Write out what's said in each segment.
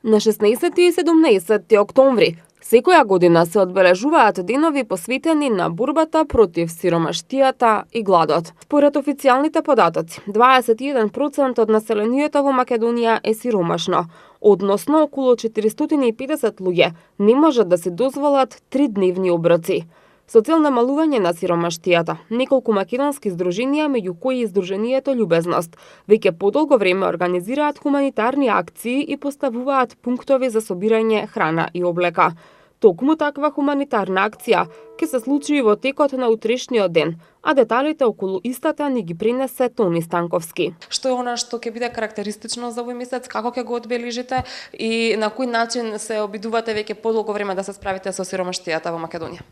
На 16 и 17 октомври секоја година се одбележуваат денови посветени на борбата против сиромаштијата и гладот. Според официјалните податоци, 21% од населението во Македонија е сиромашно, односно околу 450 луѓе не можат да се дозволат 3-дневни оброци. Со цел намалување на сиромаштијата, неколку македонски здруженија, меѓу кои и Здруженијето Љубезност, веќе подолго време организираат хуманитарни акции и поставуваат пунктови за собирање храна и облека. Токму таква хуманитарна акција ќе се случи во текот на утрешниот ден, а деталите околу истата ни ги пренесе Тони Станковски. Што е она што ќе биде карактеристично за овој месец, како ќе го одбележите и на кој начин се обидувате веќе подолго време да се справите со сиромаштијата во Македонија?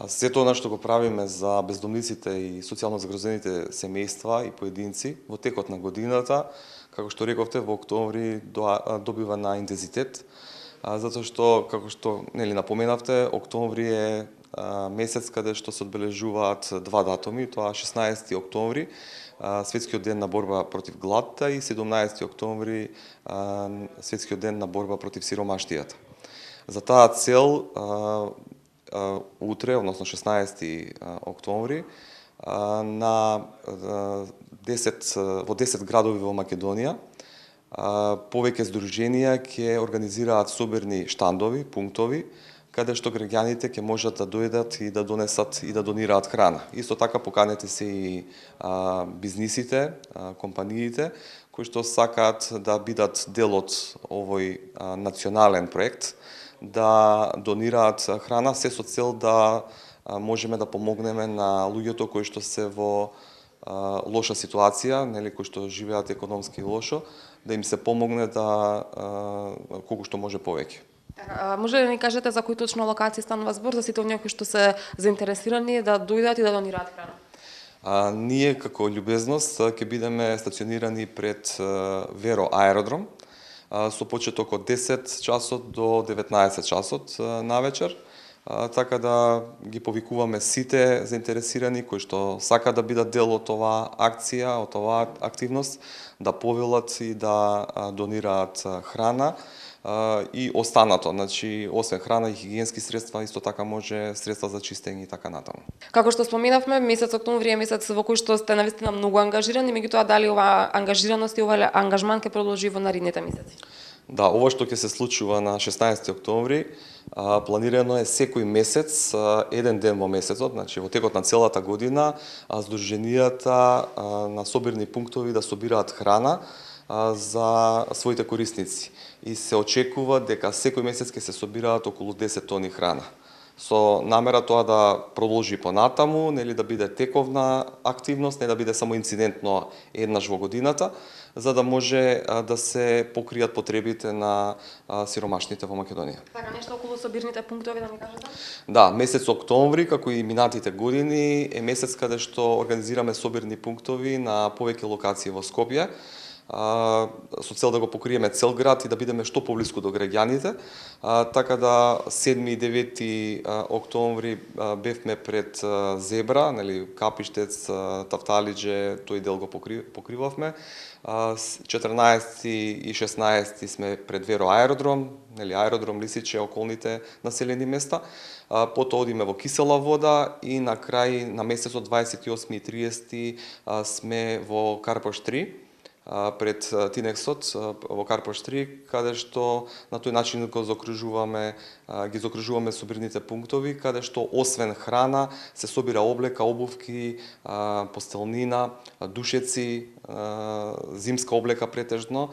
Сето она што го правиме за бездомниците и социјално загрозените семејства и поединци во текот на годината, како што рековте, во октомври добива на интензитет, затоа што, како што напоменавте, октомври е месец каде што се одбележуваат два датуми, тоа 16 октомври, Светскиот ден на борба против гладта, и 17 октомври, Светскиот ден на борба против сиромаштијата. За таа цел утре, односно 16 октомври, во 10 градови во Македонија, повеќе здруженија ќе организираат соберни штандови, пунктови, каде што граѓаните ќе можат да дојдат и да донесат и да донираат храна. Исто така поканети се и бизнисите, компаниите, кои што сакаат да бидат дел од овој национален проект, да донираат храна, се со цел да можеме да помогнеме на луѓето кои што се во лоша ситуација, кои што живеат економски лошо, да им се помогне да колку што може повеќе. Може ли да ни кажете за кои точно локации станува збор, за сите оние кои што се заинтересирани да дојдат и да донираат храна? Ние како Љубезност ќе бидеме стационирани пред Веро аеродром, со почеток од 10 часот до 19 часот навечер, така да ги повикуваме сите заинтересирани кои што сакаат да бидат дел од оваа акција, од оваа активност, да повелат и да донираат храна и останато, значи освен храна и хигиенски средства, исто така може средства за чистење и така натаму. Како што споменавме, месец октомври е месец во кој што сте навистина многу ангажирани, меѓутоа дали оваа ангажираност и овој ангажман ќе продолжи во наредните месеци? Да, ова што ќе се случува на 16 октомври, планирано е секој месец, еден ден во месецот, значи во текот на целата година, здруженијата на собирни пунктови да собираат храна за своите корисници. И се очекува дека секој месец ќе се собираат околу 10 тони храна. Со намера тоа да продолжи понатаму, да биде тековна активност, не да биде само инцидентно еднаш во годината, за да може да се покријат потребите на сиромашните во Македонија. Така, нешто околу собирните пунктови да ми кажете? Да, месец октомври, како и минатите години, е месец каде што организираме собирни пунктови на повеќе локации во Скопје, со цел да го покриеме цел град и да бидеме што поблиску до граѓаните, така да 7 и 9 октомври бевме пред Зебра, Капиштец, Тафталиџе, тој дел го покривавме. 14 и 16 сме пред Веро аеродром, аеродром Лисиче, околните населени места. Потоа одиме во Кисела Вода и на крај на месецот 28 и 30 сме во Карпош 3, пред Тинексот во Карпош 3, каде што на тој начин ги закружуваме собирните пунктови, каде што освен храна се собира облека, обувки, постелнина, душеци, зимска облека претежно,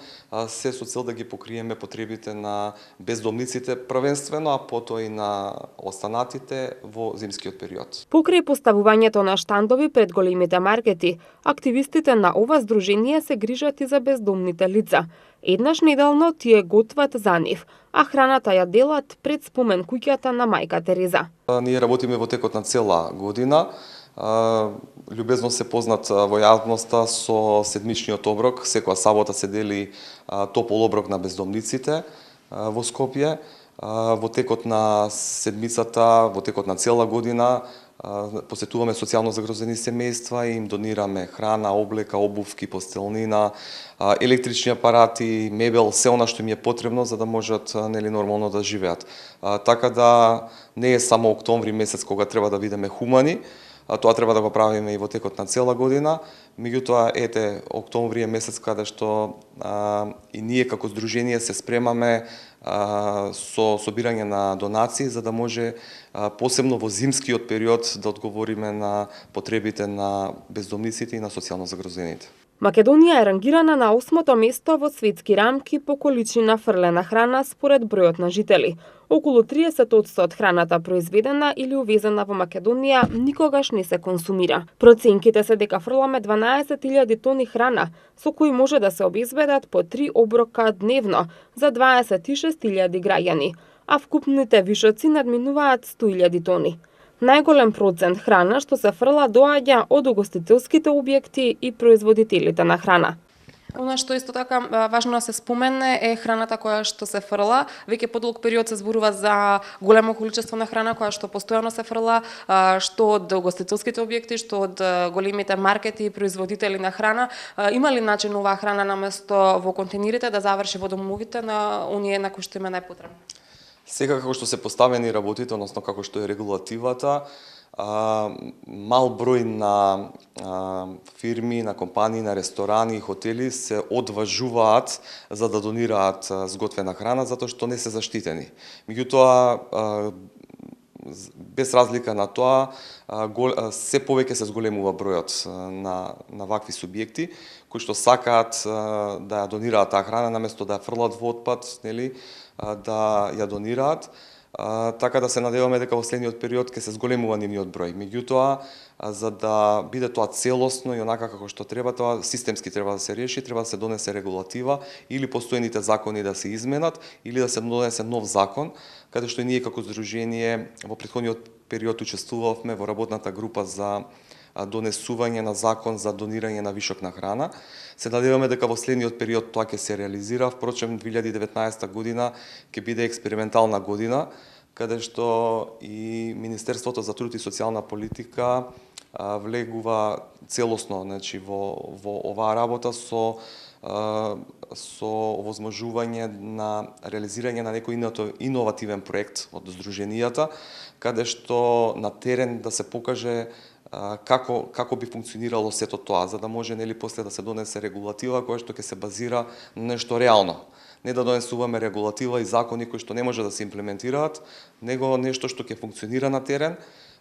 се со цел да ги покриеме потребите на бездомниците првенствено, а потоа и на останатите во зимскиот период. Покрај поставувањето на штандови пред големите маркети, активистите на ова здружение се грижат и за бездомните лица. Еднаш неделно тие готват за нив, а храната ја делат пред спомен куќата на мајка Тереза. Ние работиме во текот на цела година. Љубезност се познат во јавноста со седмичниот оброк. Секоја сабота се дели топол оброк на бездомниците во Скопје. Во текот на седмицата, во текот на цела година, посетуваме социјално загрозени семејства и им донираме храна, облека, обувки, постелнина, електрични апарати, мебел, се она што им е потребно за да можат нели нормално да живеат. Така да не е само октомври месец кога треба да бидеме хумани, тоа треба да го правиме и во текот на цела година. Меѓутоа, ете, октомври е месец каде што и ние како здружение се спремаме со собирање на донации за да може посебно во зимскиот период да одговориме на потребите на бездомниците и на социјално загрозените. Македонија е рангирана на 8-то место во светски рамки по количина фрлена храна според бројот на жители. Околу 30% од храната произведена или увезена во Македонија никогаш не се консумира. Проценките се дека фрламе 12.000 тони храна, со кои може да се обезбедат по 3 оброка дневно за 26.000 граѓани, а вкупните вишоци надминуваат 100.000 тони. Најголем процент храна што се фрла доаѓа од угостителските објекти и производителите на храна. Она што исто така важно да се спомене е храната која што се фрла. Веќе подолг период се зборува за големо количество на храна која што постојано се фрла, што од угостителските објекти, што од големите маркети и производители на храна. Има ли начин оваа храна наместо во контейнерите да заврши во домовите на оние на кои што има најпотребно? Сега како што се поставени работите, односно како што е регулативата, мал број на фирми, на компании, на ресторани и хотели се одважуваат за да донираат зготвена храна затоа што не се заштитени. Меѓутоа, без разлика на тоа, се повеќе се зголемува бројот на вакви субјекти кои што сакаат да ја донираат таа храна наместо да ја фрлат во отпад, нели, да ја донираат. Така да се надеваме дека во следниот период ќе се зголемува нивниот број. Меѓутоа, за да биде тоа целосно и онака како што треба, тоа системски треба да се реши, треба да се донесе регулатива или постојните закони да се изменат или да се донесе нов закон, каде што и ние како здружение во претходниот период учествувавме во работната група за донесување на закон за донирање на вишок на храна. Се надеваме дека во следниот период тоа ќе се реализира. Впрочем, 2019 година ќе биде експериментална година, каде што и Министерството за труд и социјална политика влегува целосно, значи, во оваа работа со овозможување на реализирање на некој иновативен проект од здруженијата, каде што на терен да се покаже како би функционирало сето тоа, за да може нели после да се донесе регулатива која што ќе се базира на нешто реално. Не да донесуваме регулатива и закони кои што не може да се имплементираат, него нешто што ќе функционира на терен,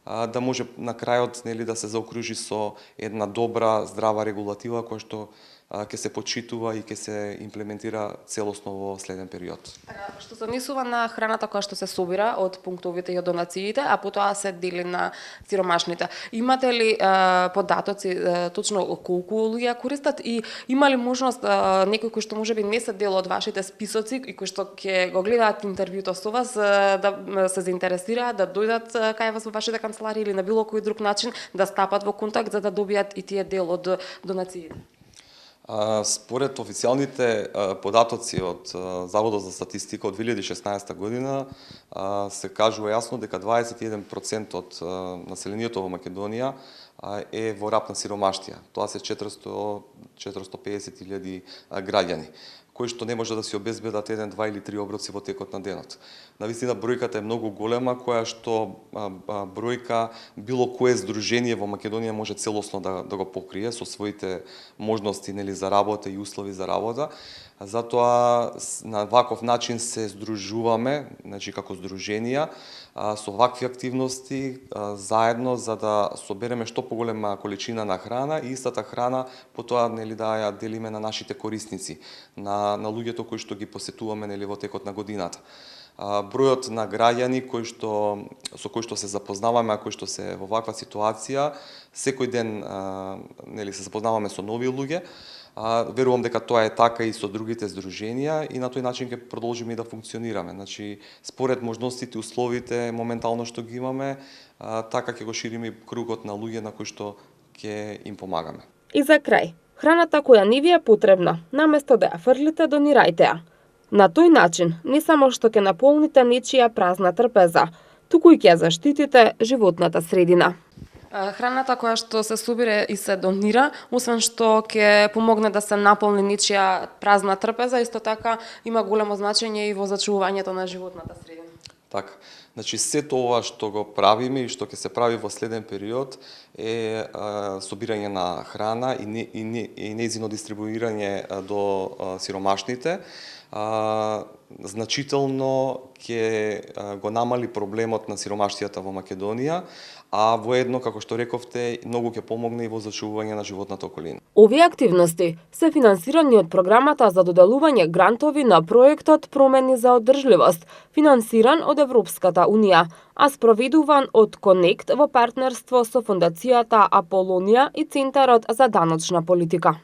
да може на крајот нели да се заокружи со една добра, здрава регулатива која што ќе се почитува и ќе се имплементира целосно во следен период. Што се однесува на храната која што се собира од пунктовите и од донациите, а потоа се дели на сиромашните. Имате ли податоци точно колку луѓе користат и има ли можност некои кои што можеби не се дел од вашите списоци и кои што ќе го гледаат интервјуто со вас да се заинтересираат да дојдат кај вас во вашите канцеларии или на било кој друг начин да стапат во контакт за да добијат и тие дел од донациите? Според официјалните податоци од Заводот за статистика од 2016 година се кажува јасно дека 21% од населението во Македонија е во рап на сиромаштија. Тоа се 450.000 граѓани кои што не може да си обезбедат 1, 2 или 3 оброци во текот на денот. Навистина бројката е многу голема, која што бројка било кое здружение во Македонија може целосно да го покрие со своите можности нели за работа и услови за работа. Затоа на ваков начин се здружуваме, значи како здруженија, со вакви активности заедно за да собереме што поголема количина на храна и истата храна потоа нели да ја делиме на нашите корисници, на луѓето кои што ги посетуваме нели во текот на годината. Бројот на граѓани со кои што се запознаваме, а кои што се во ваква ситуација, секој ден нели се запознаваме со нови луѓе. Верувам дека тоа е така и со другите здруженија и на тој начин ќе продолжиме и да функционираме. Значи, според можностите и условите моментално што ги имаме, така ќе го шириме кругот на луѓе на кои што ќе им помагаме. И за крај, храната која не ви е потребна, наместо да ја фрлите, донирајте ја. На тој начин не само што ќе наполните нечија празна трпеза, туку и ќе заштитите животната средина. Храната која што се собира и се донира, освен што ќе помогне да се наполни ничија празна трпеза, исто така има големо значење и во зачувувањето на животната средина. Така. Значи, сето ова што го правиме и што ќе се прави во следен период е собирање на храна и нејзино дистрибуирање до сиромашните. Значително ќе го намали проблемот на сиромаштијата во Македонија, а воедно, како што рековте, многу ќе помогне и во зачувување на животната околина. Овие активности се финансирани од програмата за доделување грантови на проектот Промени за одржливост, финансиран од Европската Унија, а спроведуван од Конект во партнерство со Фондацијата Аполонија и Центарот за даночна политика.